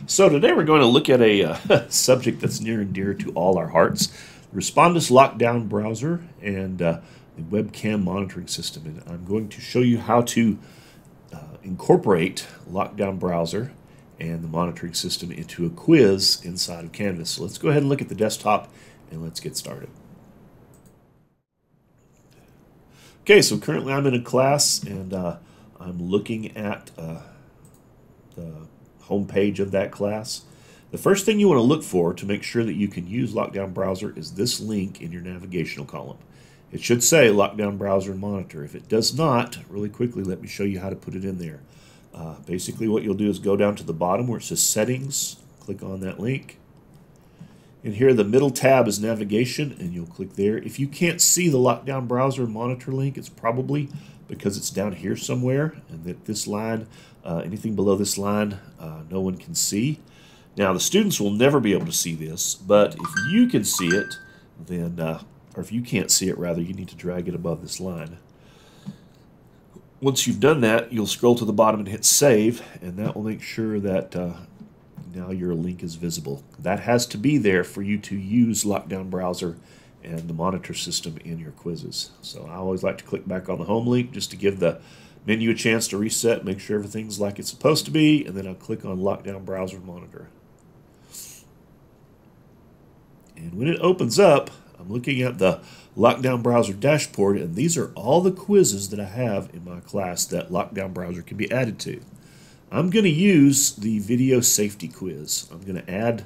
So today we're going to look at a subject that's near and dear to all our hearts, the Respondus LockDown Browser and the webcam monitoring system. And I'm going to show you how to incorporate LockDown Browser and the monitoring system into a quiz inside of Canvas. So let's go ahead and look at the desktop and let's get started. Okay, so currently I'm in a class and I'm looking at the home page of that class. The first thing you want to look for to make sure that you can use LockDown Browser is this link in your navigational column. It should say LockDown Browser and Monitor. If it does not, really quickly let me show you how to put it in there. Basically what you'll do is go down to the bottom where it says Settings, click on that link. And here the middle tab is Navigation, and you'll click there. If you can't see the LockDown Browser and Monitor link, it's probably because it's down here somewhere, and that this line, anything below this line, no one can see. Now the students will never be able to see this, but if you can see it, then, or if you can't see it rather, you need to drag it above this line. Once you've done that, you'll scroll to the bottom and hit Save, and that will make sure that now your link is visible. That has to be there for you to use LockDown Browser and the monitor system in your quizzes. So I always like to click back on the home link just to give the menu a chance to reset, make sure everything's like it's supposed to be, and then I'll click on LockDown Browser Monitor. And when it opens up, I'm looking at the LockDown Browser dashboard, and these are all the quizzes that I have in my class that LockDown Browser can be added to. I'm going to use the video safety quiz. I'm going to add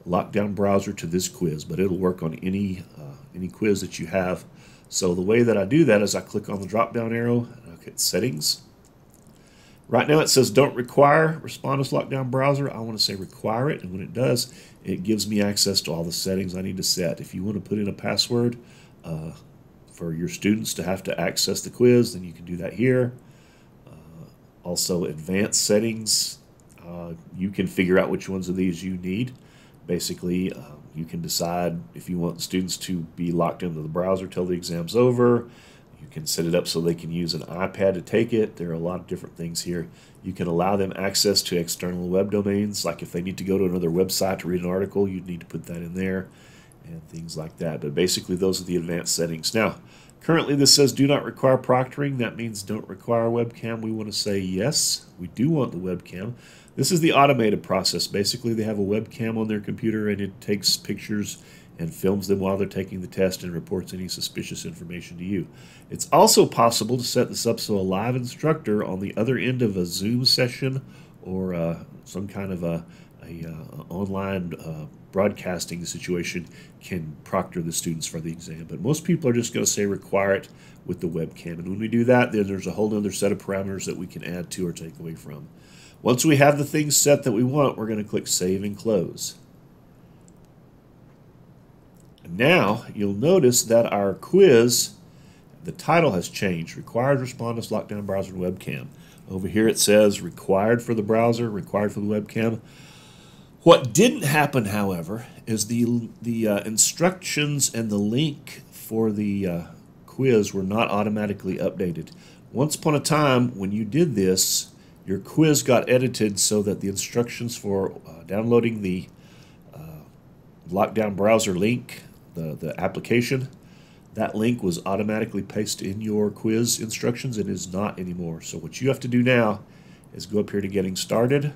LockDown Browser to this quiz, but it'll work on any quiz that you have. So the way that I do that is I click on the drop-down arrow and I hit Settings. Right now it says Don't Require Respondus LockDown Browser. I want to say Require it, and when it does, it gives me access to all the settings I need to set. If you want to put in a password for your students to have to access the quiz, then you can do that here. Also, advanced settings, you can figure out which ones of these you need. Basically, you can decide if you want students to be locked into the browser till the exam's over. You can set it up so they can use an iPad to take it. There are a lot of different things here. You can allow them access to external web domains, like if they need to go to another website to read an article, you'd need to put that in there, and things like that. But basically, those are the advanced settings. Now, currently this says do not require proctoring. That means don't require a webcam. We want to say yes, we do want the webcam. This is the automated process. Basically they have a webcam on their computer and it takes pictures and films them while they're taking the test and reports any suspicious information to you. It's also possible to set this up so a live instructor on the other end of a Zoom session or some kind of a online broadcasting situation can proctor the students for the exam. But most people are just going to say require it with the webcam. And when we do that, then there's a whole other set of parameters that we can add to or take away from. Once we have the things set that we want, we're going to click Save and Close. And now you'll notice that our quiz, the title has changed. Required Respondus LockDown Browser and Webcam. Over here it says required for the browser, required for the webcam. What didn't happen, however, is the instructions and the link for the quiz were not automatically updated. Once upon a time, when you did this, your quiz got edited so that the instructions for downloading the LockDown Browser link, the application, that link was automatically pasted in your quiz instructions. It is not anymore. So what you have to do now is go up here to Getting Started.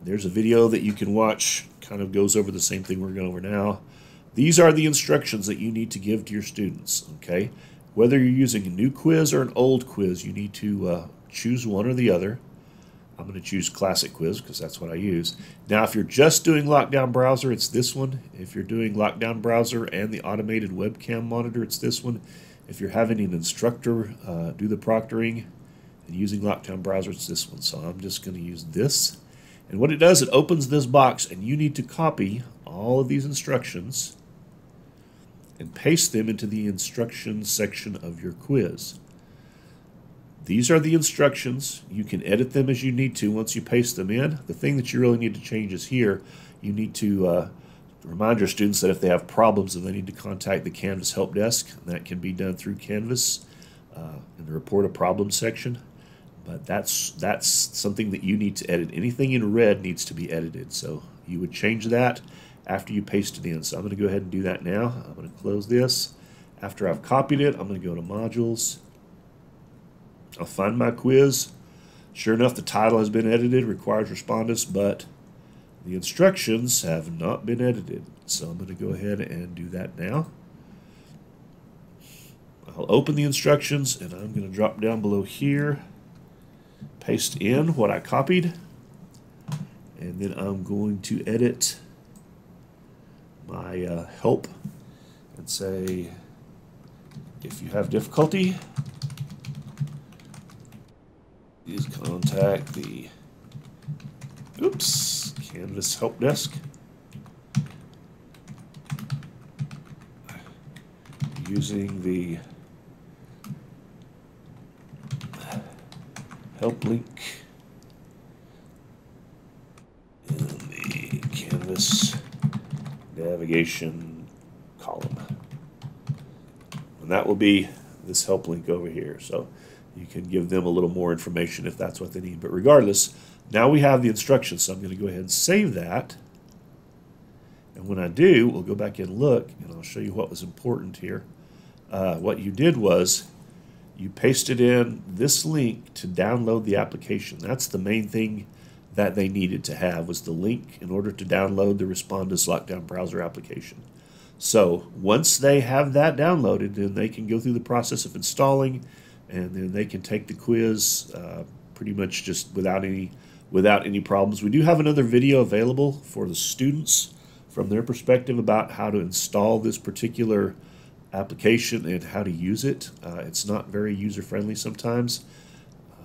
There's a video that you can watch, kind of goes over the same thing we're going over now. These are the instructions that you need to give to your students, okay? Whether you're using a new quiz or an old quiz, you need to choose one or the other. I'm going to choose Classic Quiz because that's what I use. Now, if you're just doing LockDown Browser, it's this one. If you're doing LockDown Browser and the automated webcam monitor, it's this one. If you're having an instructor do the proctoring and using LockDown Browser, it's this one. So I'm just going to use this. And what it does, it opens this box, and you need to copy all of these instructions and paste them into the instructions section of your quiz. These are the instructions. You can edit them as you need to once you paste them in. The thing that you really need to change is here. You need to remind your students that if they have problems, then they need to contact the Canvas Help Desk. And that can be done through Canvas in the Report a Problem section. But that's something that you need to edit. Anything in red needs to be edited. So you would change that after you paste it in. So I'm going to go ahead and do that now. I'm going to close this. After I've copied it, I'm going to go to Modules. I'll find my quiz. Sure enough, the title has been edited, requires Respondus, but the instructions have not been edited. So I'm going to go ahead and do that now. I'll open the instructions, and I'm going to drop down below here, paste in what I copied, and then I'm going to edit my help and say, if you have difficulty, please contact the Canvas help desk using the help link in the Canvas navigation column. And that will be this help link over here. So you can give them a little more information if that's what they need. But regardless, now we have the instructions. So I'm going to go ahead and save that. And when I do, we'll go back and look, and I'll show you what was important here. What you did was you pasted in this link to download the application. That's the main thing that they needed to have, was the link in order to download the Respondus LockDown Browser application. So once they have that downloaded, then they can go through the process of installing, and then they can take the quiz pretty much just without any problems. We do have another video available for the students from their perspective about how to install this particular application and how to use it. It's not very user-friendly sometimes.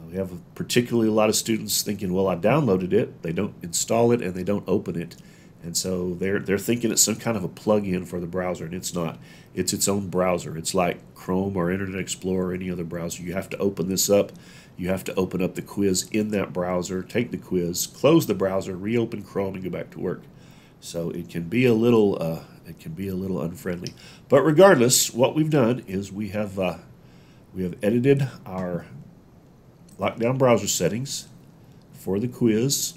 We have particularly a lot of students thinking, well, I downloaded it, they don't install it, and they don't open it. And so they're thinking it's some kind of a plug-in for the browser, and it's not. It's its own browser. It's like Chrome or Internet Explorer or any other browser. You have to open this up. You have to open up the quiz in that browser, take the quiz, close the browser, reopen Chrome, and go back to work. So it can be a little unfriendly. But regardless, what we've done is we have edited our LockDown browser settings for the quiz.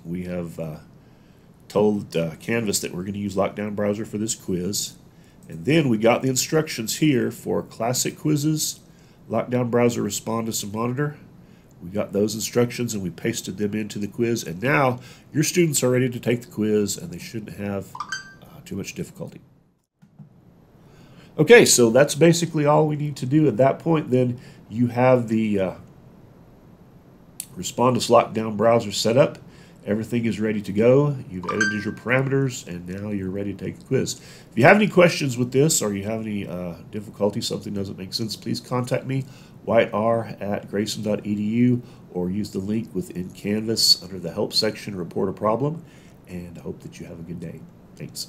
We have told Canvas that we're going to use LockDown Browser for this quiz. And then we got the instructions here for classic quizzes, LockDown Browser, Respondus, and Monitor. We got those instructions and we pasted them into the quiz. And now your students are ready to take the quiz, and they shouldn't have too much difficulty. Okay, so that's basically all we need to do. At that point, then you have the Respondus LockDown Browser set up. Everything is ready to go. You've edited your parameters, and now you're ready to take the quiz. If you have any questions with this, or you have any difficulty, something doesn't make sense, please contact me, whiter@grayson.edu, or use the link within Canvas under the Help section, Report a Problem, and I hope that you have a good day. Thanks.